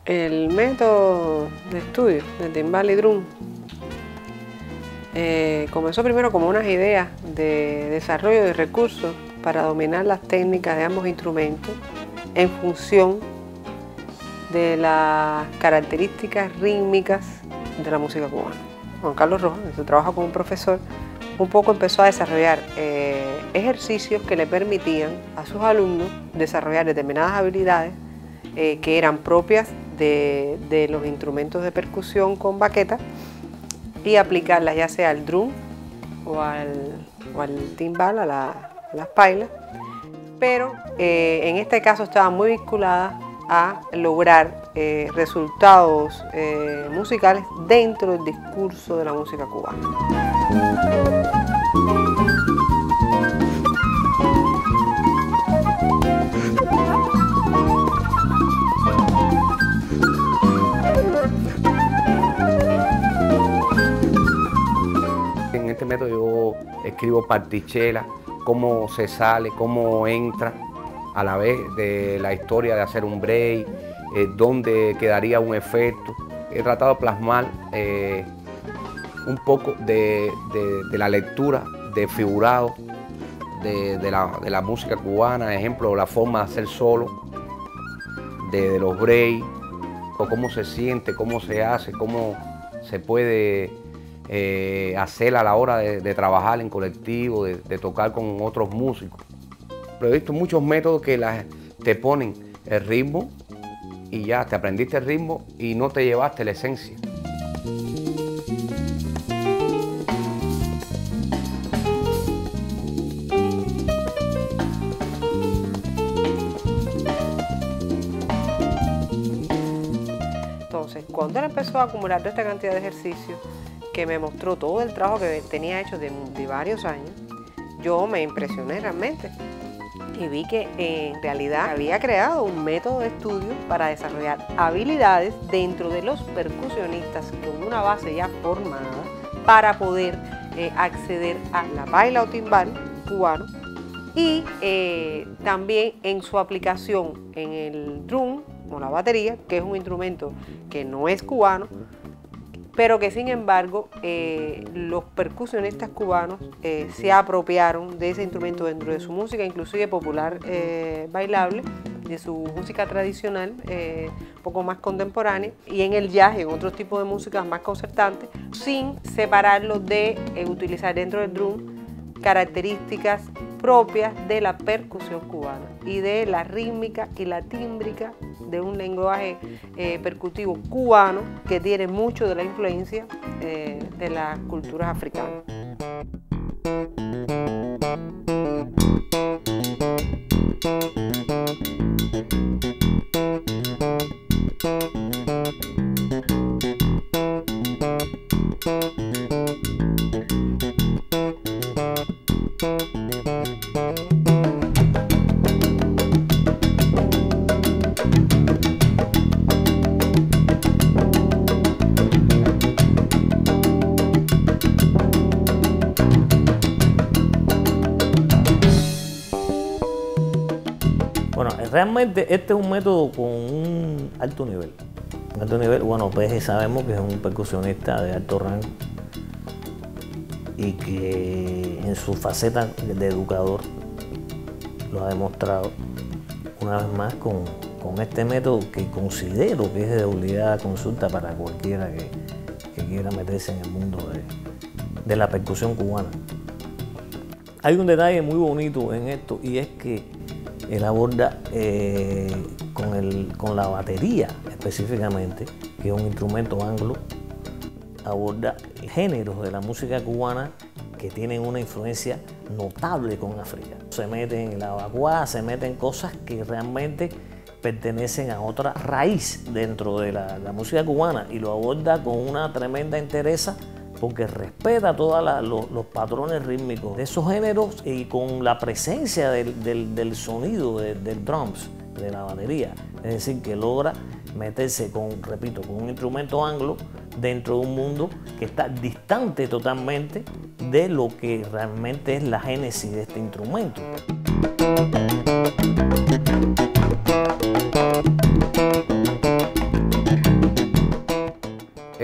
El método de estudio de timbal y drum comenzó primero como unas ideas de desarrollo de recursos para dominar las técnicas de ambos instrumentos en función de las características rítmicas de la música cubana. Juan Carlos Rojas, en su trabajo como profesor, un poco empezó a desarrollar ejercicios que le permitían a sus alumnos desarrollar determinadas habilidades que eran propias de los instrumentos de percusión con baqueta y aplicarlas ya sea al drum o al timbal, a las pailas, pero en este caso estaba muy vinculada a lograr resultados musicales dentro del discurso de la música cubana. En este método yo escribo partichelas, cómo se sale, cómo entra, a la vez de la historia de hacer un break, dónde quedaría un efecto. He tratado de plasmar un poco de la lectura, de figurado de la música cubana, ejemplo, la forma de hacer solo, de los breaks, o cómo se siente, cómo se hace, cómo se puede hacer a la hora de trabajar en colectivo, de tocar con otros músicos. Pero he visto muchos métodos que te ponen el ritmo y ya te aprendiste el ritmo y no te llevaste la esencia. Entonces, cuando él empezó a acumular toda esta cantidad de ejercicios, que me mostró todo el trabajo que tenía hecho de varios años, yo me impresioné realmente y vi que en realidad había creado un método de estudio para desarrollar habilidades dentro de los percusionistas con una base ya formada para poder acceder a la paila o timbal cubano y también en su aplicación en el drum o la batería, que es un instrumento que no es cubano, pero que sin embargo los percusionistas cubanos se apropiaron de ese instrumento dentro de su música, inclusive popular bailable, de su música tradicional, un poco más contemporánea, y en el jazz y en otros tipos de músicas más concertantes, sin separarlo de utilizar dentro del drum características propias de la percusión cubana y de la rítmica y la tímbrica de un lenguaje percutivo cubano que tiene mucho de la influencia de las culturas africanas. Bueno, realmente este es un método con un alto nivel. Un alto nivel, bueno, pues sabemos que es un percusionista de alto rango y que en su faceta de educador lo ha demostrado una vez más con este método que considero que es de obligada consulta para cualquiera que quiera meterse en el mundo de la percusión cubana. Hay un detalle muy bonito en esto y es que él aborda con la batería específicamente, que es un instrumento anglo, aborda géneros de la música cubana que tienen una influencia notable con África. Se meten en la baguá, se meten cosas que realmente pertenecen a otra raíz dentro de la música cubana y lo aborda con una tremenda entereza porque respeta todos los patrones rítmicos de esos géneros y con la presencia del sonido del drums, de la batería. Es decir, que logra meterse repito, con un instrumento anglo dentro de un mundo que está distante totalmente de lo que realmente es la génesis de este instrumento.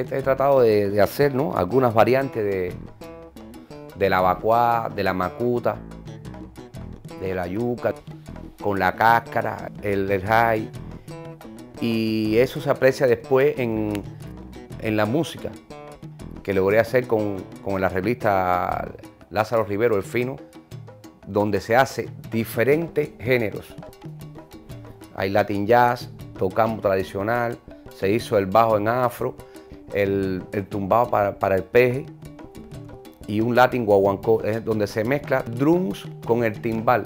he tratado de hacer, ¿no?, algunas variantes de la bacuá, de la macuta, de la yuca, con la cáscara, el jai, y eso se aprecia después en la música que logré hacer con el arreglista Lázaro Rivero, el Fino, donde se hace diferentes géneros. Hay Latin jazz, tocamos tradicional, se hizo el bajo en afro, el tumbado para el peje y un Latin guaguancó, donde se mezcla drums con el timbal.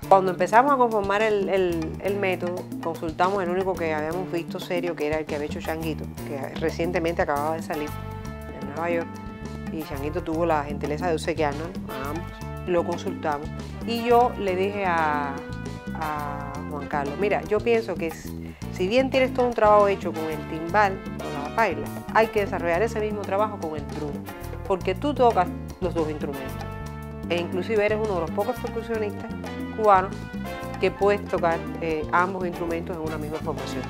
Cuando empezamos a conformar el método, consultamos el único que habíamos visto serio, que era el que había hecho Changuito, que recientemente acababa de salir en Nueva York, y Changuito tuvo la gentileza de obsequiarnos a ambos. Lo consultamos y yo le dije a Juan Carlos, mira, yo pienso que si bien tienes todo un trabajo hecho con el timbal, con la paila, hay que desarrollar ese mismo trabajo con el drum, porque tú tocas los dos instrumentos e inclusive eres uno de los pocos percusionistas cubanos que puedes tocar ambos instrumentos en una misma formación.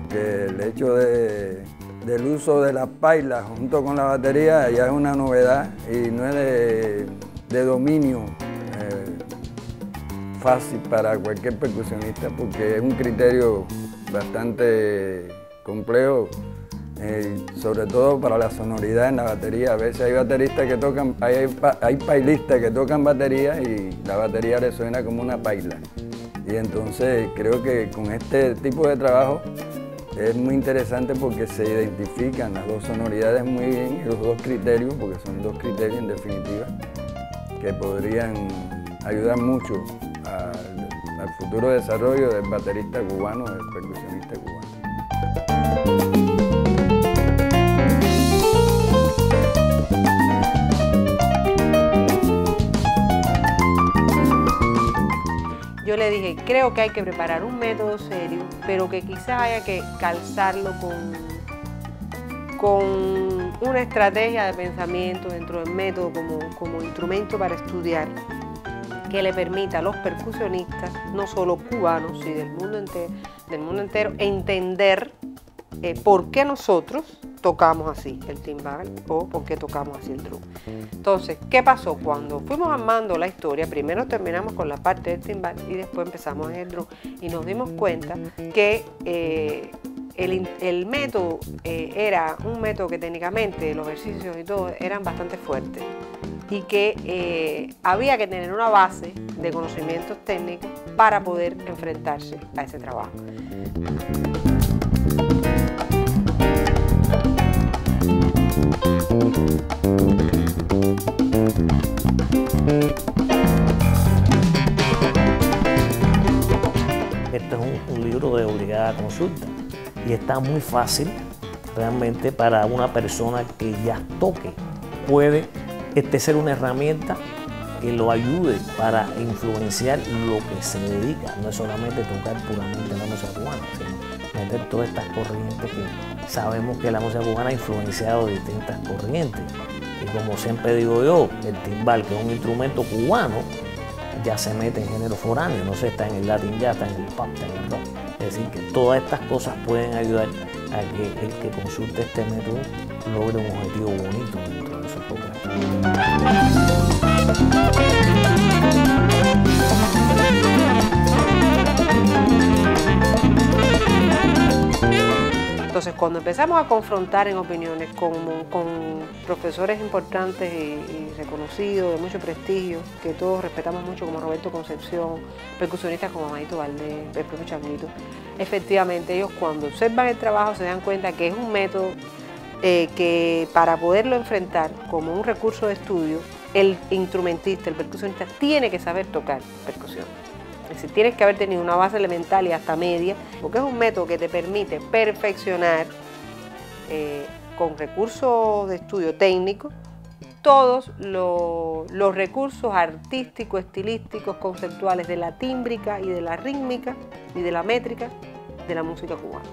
Que el hecho del uso de las pailas junto con la batería ya es una novedad y no es de dominio fácil para cualquier percusionista, porque es un criterio bastante complejo. Sobre todo para la sonoridad en la batería. A veces hay bateristas que tocan, hay pailistas que tocan batería y la batería le suena como una paila. Y entonces creo que con este tipo de trabajo es muy interesante porque se identifican las dos sonoridades muy bien y los dos criterios, porque son dos criterios en definitiva, que podrían ayudar mucho al futuro desarrollo del baterista cubano, del percusionista cubano. Yo le dije, creo que hay que preparar un método serio, pero que quizás haya que calzarlo con una estrategia de pensamiento dentro del método como instrumento para estudiar, que le permita a los percusionistas, no solo cubanos, sino del mundo entero, entender por qué nosotros tocamos así el timbal o por qué tocamos así el drum. Entonces, ¿qué pasó? Cuando fuimos armando la historia, primero terminamos con la parte del timbal y después empezamos en el drum y nos dimos cuenta que el método era un método que técnicamente los ejercicios y todo eran bastante fuertes y que había que tener una base de conocimientos técnicos para poder enfrentarse a ese trabajo. Este es un libro de obligada consulta y está muy fácil realmente para una persona que ya toque. Puede ser una herramienta que lo ayude para influenciar lo que se dedica. No es solamente tocar puramente la música cubana, sino meter todas estas corrientes que sabemos que la música cubana ha influenciado distintas corrientes. Y como siempre digo yo, el timbal, que es un instrumento cubano, ya se mete en género foráneo, no sé, está en el Latin jazz, está en el pop, está en el rock. Es decir, que todas estas cosas pueden ayudar a que el que consulte este método logre un objetivo bonito dentro de su propia. Entonces, cuando empezamos a confrontar en opiniones con profesores importantes y reconocidos, de mucho prestigio, que todos respetamos mucho, como Roberto Concepción, percusionistas como Amadito Valdés, el propio Changuito, efectivamente ellos cuando observan el trabajo se dan cuenta que es un método que para poderlo enfrentar como un recurso de estudio, el instrumentista, el percusionista, tiene que saber tocar percusión. Es decir, tienes que haber tenido una base elemental y hasta media, porque es un método que te permite perfeccionar con recursos de estudio técnico todos los recursos artísticos, estilísticos, conceptuales de la tímbrica y de la rítmica y de la métrica de la música cubana.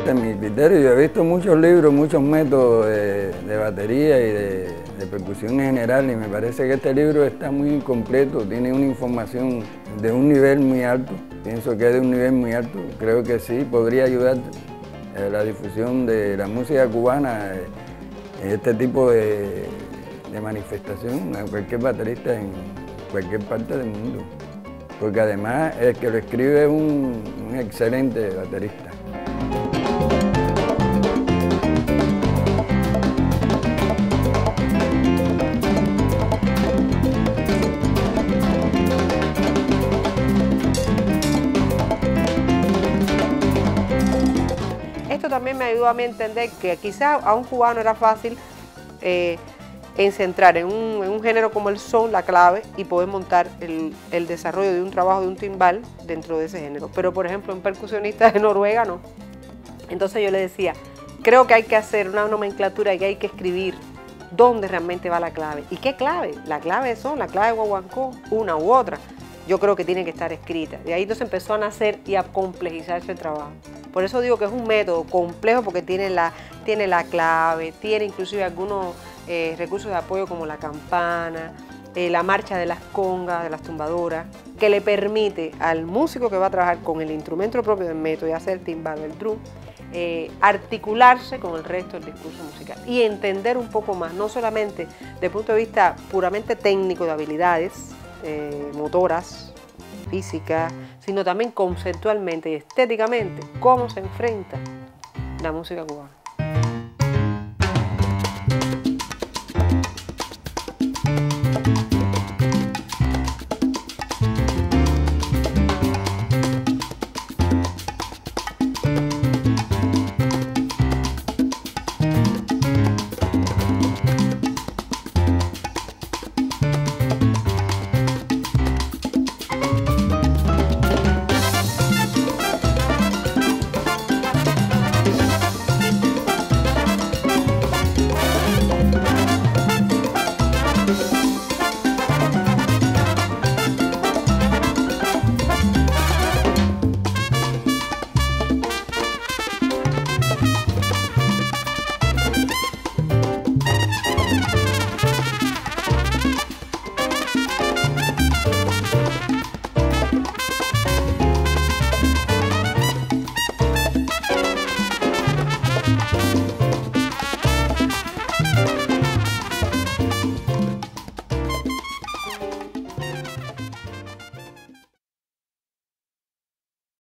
En mi criterio, yo he visto muchos libros, muchos métodos de batería y de percusión en general, y me parece que este libro está muy incompleto, tiene una información de un nivel muy alto, pienso que es de un nivel muy alto, creo que sí, podría ayudar a la difusión de la música cubana en este tipo de manifestación a cualquier baterista en cualquier parte del mundo, porque además el que lo escribe es un excelente baterista. Esto también me ayudó a mí a entender que quizás a un cubano era fácil centrar en un género como el son la clave y poder montar el desarrollo de un trabajo de un timbal dentro de ese género. Pero por ejemplo un percusionista de Noruega no. Entonces yo le decía, creo que hay que hacer una nomenclatura y que hay que escribir dónde realmente va la clave. ¿Y qué clave? La clave de son, la clave de guaguancó, una u otra. Yo creo que tiene que estar escrita. De ahí entonces empezó a nacer y a complejizarse el trabajo. Por eso digo que es un método complejo porque tiene la clave, tiene inclusive algunos recursos de apoyo como la campana, la marcha de las congas, de las tumbadoras, que le permite al músico que va a trabajar con el instrumento propio del método, ya sea el timbal o el drum, articularse con el resto del discurso musical y entender un poco más, no solamente desde el punto de vista puramente técnico de habilidades motoras, físicas, sino también conceptualmente y estéticamente cómo se enfrenta la música cubana.